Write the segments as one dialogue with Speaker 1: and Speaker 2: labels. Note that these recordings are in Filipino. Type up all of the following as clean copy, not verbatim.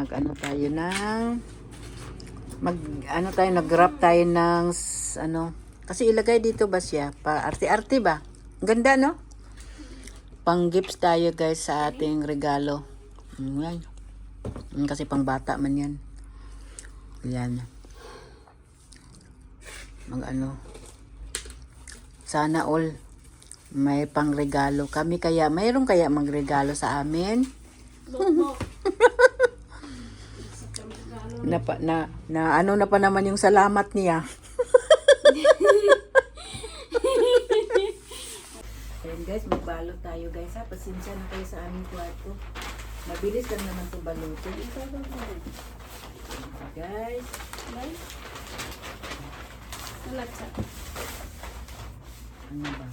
Speaker 1: Mag-ano tayo ng nag-wrap tayo ng ano. Kasi ilagay dito ba siya? Pa arte-arte ba? Ang ganda, no? Pang gifts tayo guys sa ating regalo. Yan. Kasi pang bata man yan. Yan. Mag-ano. Sana all may pang regalo kami, kaya mayroon kaya magregalo sa amin. na ano na pa naman yung salamat niya. Ayan guys, magbalot tayo guys ha. Pasensya na kayo sa aming kwarto. Mabilis lang naman itong balutin. Guys.
Speaker 2: Salat sa.
Speaker 1: Ano ba?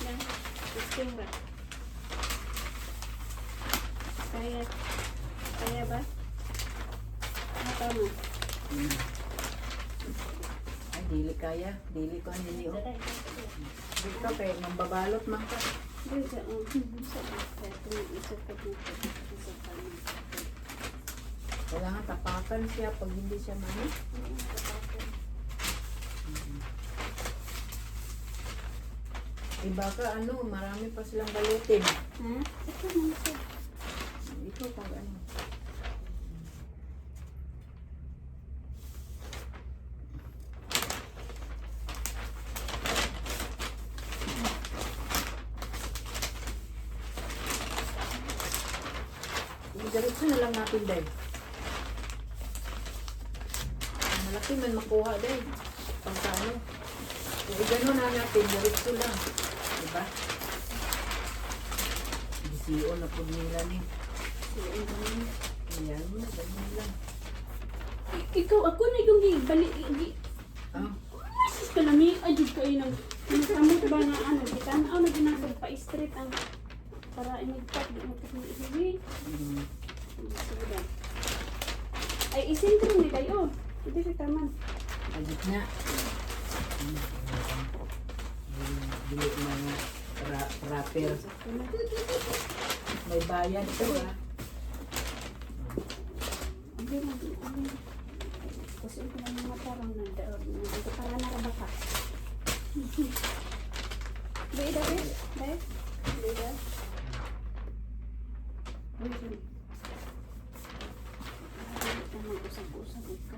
Speaker 2: Yan. Testing ba? Kaya ba? Tama.
Speaker 1: Ay, dili kaya. Dili ko ang niliyo. Dito kay mambabalot man ka. Kailangan tapakan siya pag hindi siya mani. Iba ka ano, marami pa silang balutin.
Speaker 2: Ha? Ito mo siya.
Speaker 1: Ito pag ano. Diretso na lang natin dahil. Malaki man makuha dahil. Pagka ano. Kung gano'n na natin, diretso lang. Diba? DCO na po nila ni. Ayan mo na, ganyan lang.
Speaker 2: Ikaw, ako na yung balik.
Speaker 1: Ah,
Speaker 2: Masis ka namin. Adjud ko yun. Nakamot ba na ano? Kita na ako na ginagod pa-street ang para imagpat. Di mo kasi ay, isentro ni kayo. Hindi ka taman.
Speaker 1: agit na. Bilik mga rapper. May bayan ito ha.
Speaker 2: Hindi mo. Kasi ito na mga tarong na daon. Ito para narabaka. Beda, beda. Beda. Usap-usap ka.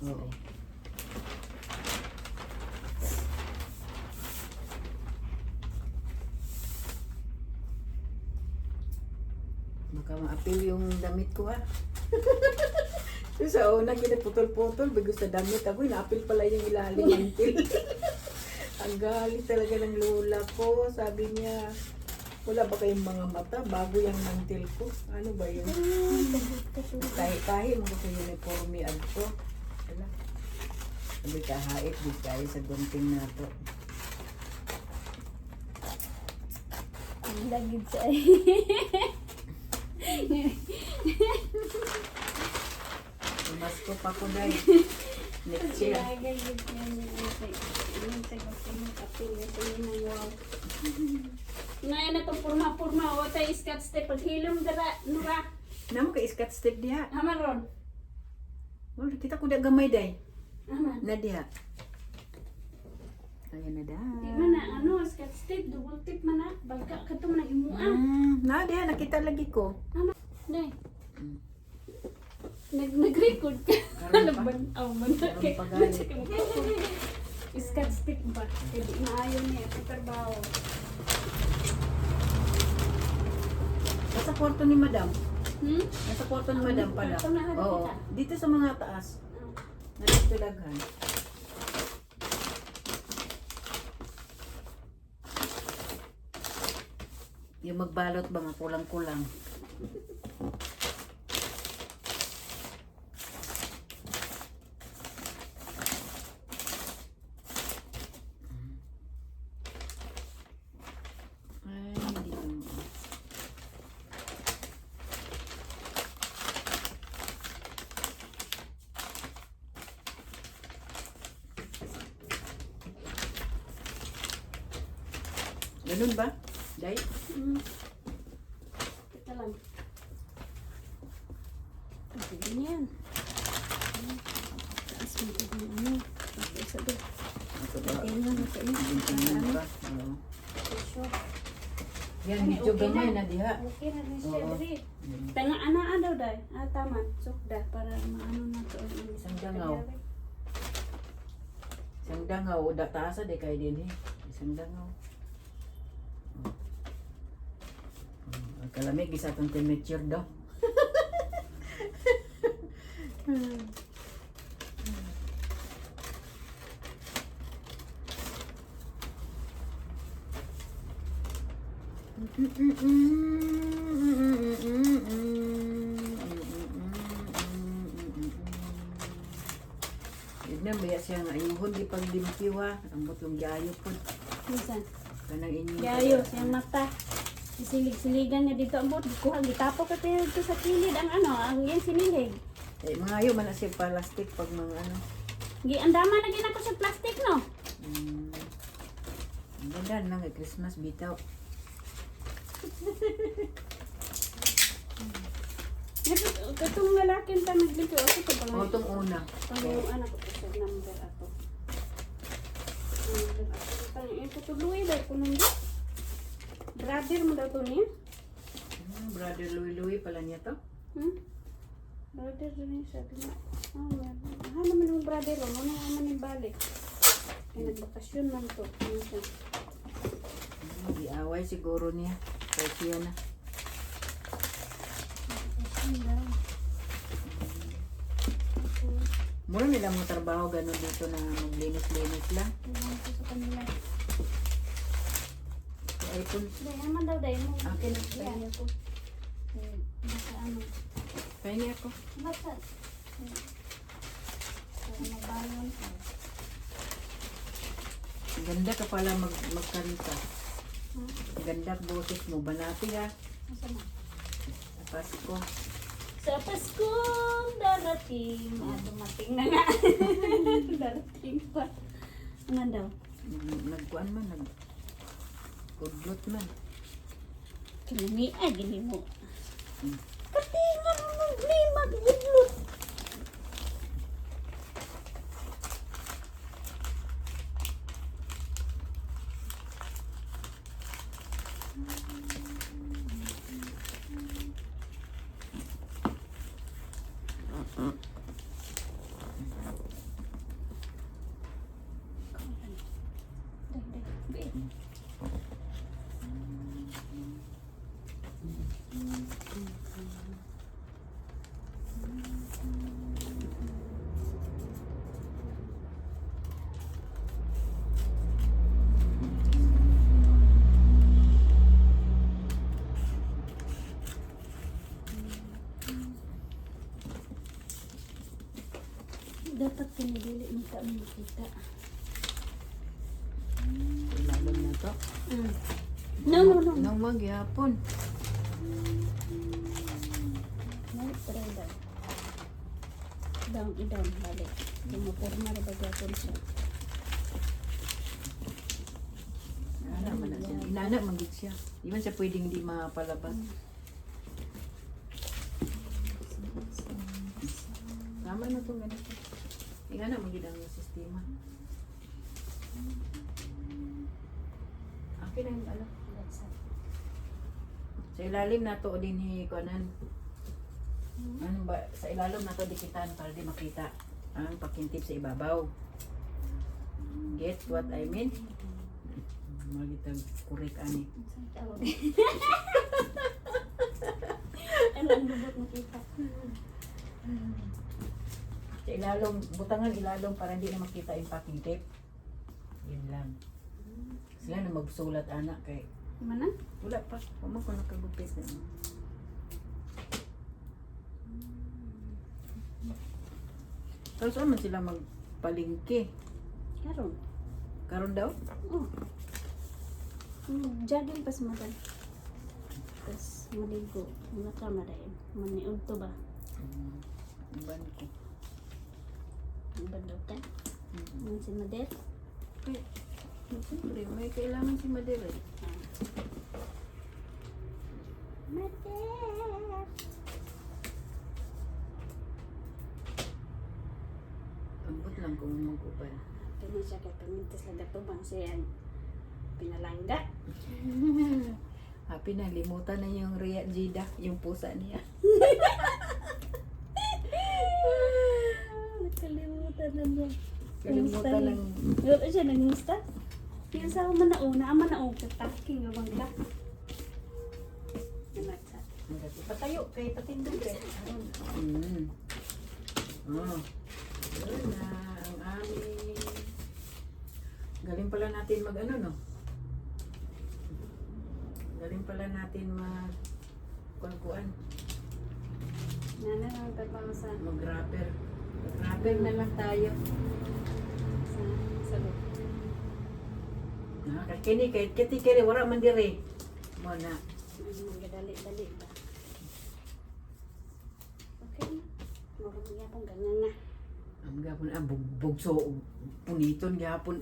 Speaker 1: Oo. Baka ma-appeal yung damit ko ha. So, sa una, kinaputol-putol, bago sa damit. Ako, na-appeal pala yung ilalim ng til. Ang galit talaga ng lola ko. Sabi niya, wala ba kayong mga mata? Bago yung mantil ko. Ano ba yun? Kahit mo ko uniforme agto. Wala. Sabi kahait, di tayo sa gunting na to.
Speaker 2: Ang lagid sa
Speaker 1: Masko pa ko dahil. Next year.
Speaker 2: Ngayon na itong purma-purma. Wata iskat step. Paghilom dara. Nura.
Speaker 1: Namo ka iskat step diha.
Speaker 2: Haman ron.
Speaker 1: Oh, kita ko da gamay day.
Speaker 2: Haman.
Speaker 1: Na diha. Ayan na da.
Speaker 2: Di man na ano. Iskat step. Double tip man na. Bagka ka ito man na imuang.
Speaker 1: Na diha nakita lagi ko.
Speaker 2: Haman. Day. Nag-record ka. Alaban. Aw, banda kay. Iskat stick ba? Kaya di maayon niya. Sa trabaho.
Speaker 1: Nasa kwarto ni madam. Nasa kwarto ni madam pala.
Speaker 2: Kwarto na harap
Speaker 1: Oo.
Speaker 2: kita.
Speaker 1: Dito sa mga taas. Nandito daghan. Yung magbalot ba nga kulang-kulang. Ay, hindi Ganun ba? Day?
Speaker 2: Hmm. Teka lang. Pwede na yan. Taas mo ito ng ano. Okay, sabi.
Speaker 1: Ito ba?
Speaker 2: Pwede na, okay na.
Speaker 1: Tingin ba? Oo.
Speaker 2: Sure.
Speaker 1: Yan,
Speaker 2: Ay,
Speaker 1: medyo
Speaker 2: okay
Speaker 1: gamay
Speaker 2: na.
Speaker 1: na diha.
Speaker 2: Okay na rin siya,
Speaker 1: Oo.
Speaker 2: dali.
Speaker 1: Mm.
Speaker 2: Tanga anaan daw day. Ah, tama. Sukda para maano na to.
Speaker 1: Isang dangaw. Isang dangaw, o taasa di kay din eh. Isang dangaw. Ang kalamig, isa itong temperature daw. Tignan ba siya nga ayuhon di pag limpyo ha. Ambot yung gayo po.
Speaker 2: Minsan.
Speaker 1: Kanang inyo.
Speaker 2: Yayo, siyang mata. Sisilig-siligan niya dito ang buot. Kuha, gitapo ka tayo dito sa kilid ang ano, ang yan sinilig.
Speaker 1: Eh, mga ayo man na siya plastic pag mga ano.
Speaker 2: Giandama na gina ko sa plastic, no?
Speaker 1: Ang ganda lang kay Christmas bitaw.
Speaker 2: Katong lalaki ta naglito ako ito pa
Speaker 1: O itong una.
Speaker 2: Panguan ako sa number ako. Number ako. Yung tutuluy ba ko nung brother mo daw to niya?
Speaker 1: Brother Louie pala niya to.
Speaker 2: Hmm? Brother din siya. Oh, meron. Naman yung brother mo. Ano naman yung balik? Kaya nagbakasyon man to. Ano siya?
Speaker 1: Iaway siguro niya. Kaya siya na.
Speaker 2: Bakasyon daw.
Speaker 1: Mura nila mo trabaho gano'n dito na maglinis-linis lang.
Speaker 2: Iwan ko sa kanila.
Speaker 1: Si iPhone.
Speaker 2: Dahil naman daw dahil mo.
Speaker 1: Akin.
Speaker 2: Kaya ko. Basta ano.
Speaker 1: Kaya niya ako.
Speaker 2: Basta. Para mabalon ka.
Speaker 1: Ganda ka pala magkanta.
Speaker 2: Hmm?
Speaker 1: Ganda boses mo. Banati ha.
Speaker 2: Masa na?
Speaker 1: Sa Pasko.
Speaker 2: Sa Paskong darating. Dumating na nga. Darating pa. Ano daw?
Speaker 1: Nagkuan man. Kudlot man.
Speaker 2: Kinami gini mo.
Speaker 1: Hmm.
Speaker 2: Katingan mo ng limag budlot. Dapat pinidili mo ka makita.
Speaker 1: Ilalim na to.
Speaker 2: No.
Speaker 1: Nang magyapon.
Speaker 2: Try daw. Down, balik. Pumapurma rin bagyapon siya.
Speaker 1: Inana magig siya. Di man siya pwedeng hindi mapalabas. Tama na itong ganito. Ingana magig ang sistema. Akin na yung ano. Sa ilalim na to din hikuanan. Ano ba? Sa ilalim na to dikitan para di makita ang pakintip sa ibabaw. Get what I mean? Magitag kurek ani.
Speaker 2: Ano ang lubot makita?
Speaker 1: Sa ilalong, butangan ilalong para hindi na makita yung packing tape. Yun lang. Sila na magsulat anak kay
Speaker 2: Mana?
Speaker 1: wala pa. Wala ko nakagupit na. Tapos saan man sila magpalingki?
Speaker 2: Karon.
Speaker 1: Karon daw?
Speaker 2: Oh. Jogging pas madan. Tapos maligo. Mga kama dahil. Maniod to ba?
Speaker 1: Iban ko.
Speaker 2: Ang bandaw ka? Ang si Madel?
Speaker 1: Siyempre, may kailangan si Mader eh.
Speaker 2: Mother.
Speaker 1: Ambot lang kung mag-upan.
Speaker 2: Kaya siya kay pamintas lang dato bang siya pinalangga.
Speaker 1: Happy na, limutan na yung Rhea Jida, yung pusa niya.
Speaker 2: Nakalimutan na niya.
Speaker 1: Kalimutan ng...
Speaker 2: Wala siya nag-insta. Yung sa manauna, ang manauna taking yung bangga.
Speaker 1: Patayo, kay patindog eh. Oh. Yun na, ang aming... Galing pala natin mag ano, no? Galing pala natin mag... Kuan-kuan.
Speaker 2: Nana lang trabaho sa
Speaker 1: Mag-rapper. Mag-rapper na lang tayo.
Speaker 2: sa loob.
Speaker 1: Kini kay kiti kini wala man dire. Mo na.
Speaker 2: Dali-dali ba? Okay. Murang niya pong ganyan na.
Speaker 1: Ang gapon ang bugso puniton gapon.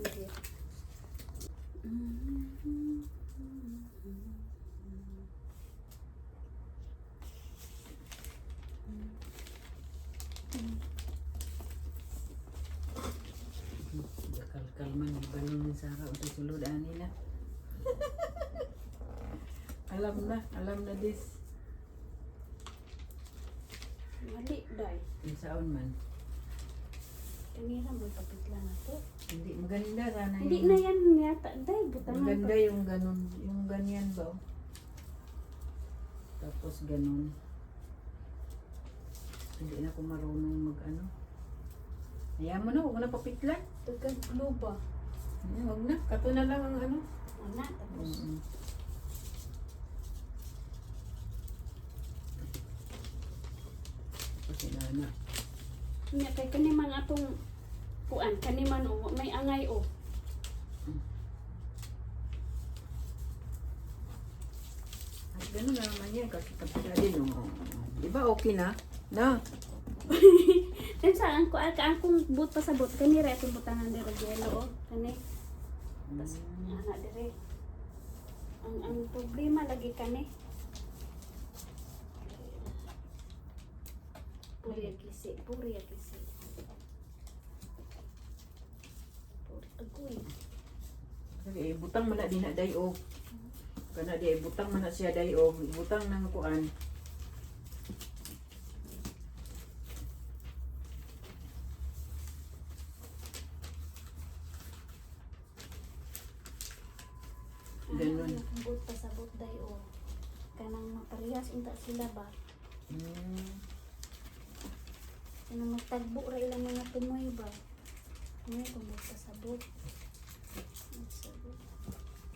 Speaker 1: Kalman ni balon ni Sarah usa sulod ani na. alam na this.
Speaker 2: Mali, day.
Speaker 1: Isaon man.
Speaker 2: Kanina mo papitla na to.
Speaker 1: Hindi maganda sana
Speaker 2: Hindi
Speaker 1: yung-
Speaker 2: na yan yata. Day, butang na
Speaker 1: Maganda yung ganun, yung ganyan ba? Oh? Tapos ganun. Hindi na ako marunong mag ano. Hayaan mo na, huwag mo na papitlan.
Speaker 2: Tugad glue ba?
Speaker 1: Huwag na, kato na lang ang ano.
Speaker 2: Ana, tapos.
Speaker 1: Kasi na.
Speaker 2: Nya kay kaniman atong kuan, kaniman o may angay o.
Speaker 1: At ganun na naman yan, kasi kapila din. Oh. Diba okay na? Na.
Speaker 2: Then sa ang kuan ka akong but pa sa but kani ra itong butangan dira yelo o. Kani. Tas ana dire. Ang problema lagi kani. Puri kisi. Puri agoy.
Speaker 1: Sige, butang man na din na dayo. Kana di, butang man na siya dayo. Butang ng kuan. Ganun.
Speaker 2: But pa sa but day o. Kanang maparehas unta sila ba? Kanang magtagbo ra ilang mga tumoy ba? May tumoy pa sa but.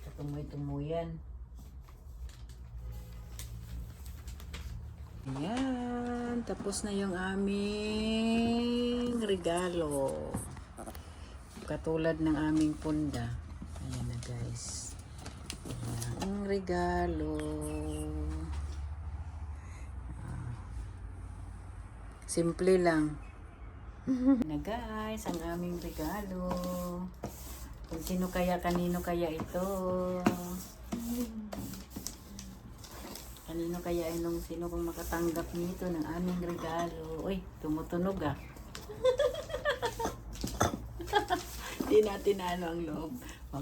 Speaker 1: Katumoy-tumuyan. Ayan, tapos na yung aming regalo. Katulad ng aming punda. Ayan na guys. Ayan ang regalo. Simple lang. Na guys, ang aming regalo. Kung sino kaya, kanino kaya ito? Kanino kaya inong sino kung makatanggap nito ng aming regalo? Uy, tumutunog ah. Di natin ano ang loob.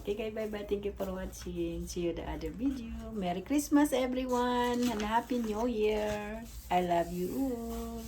Speaker 1: Okay guys, bye-bye. Thank you for watching. See you the other video. Merry Christmas everyone and Happy New Year. I love you all.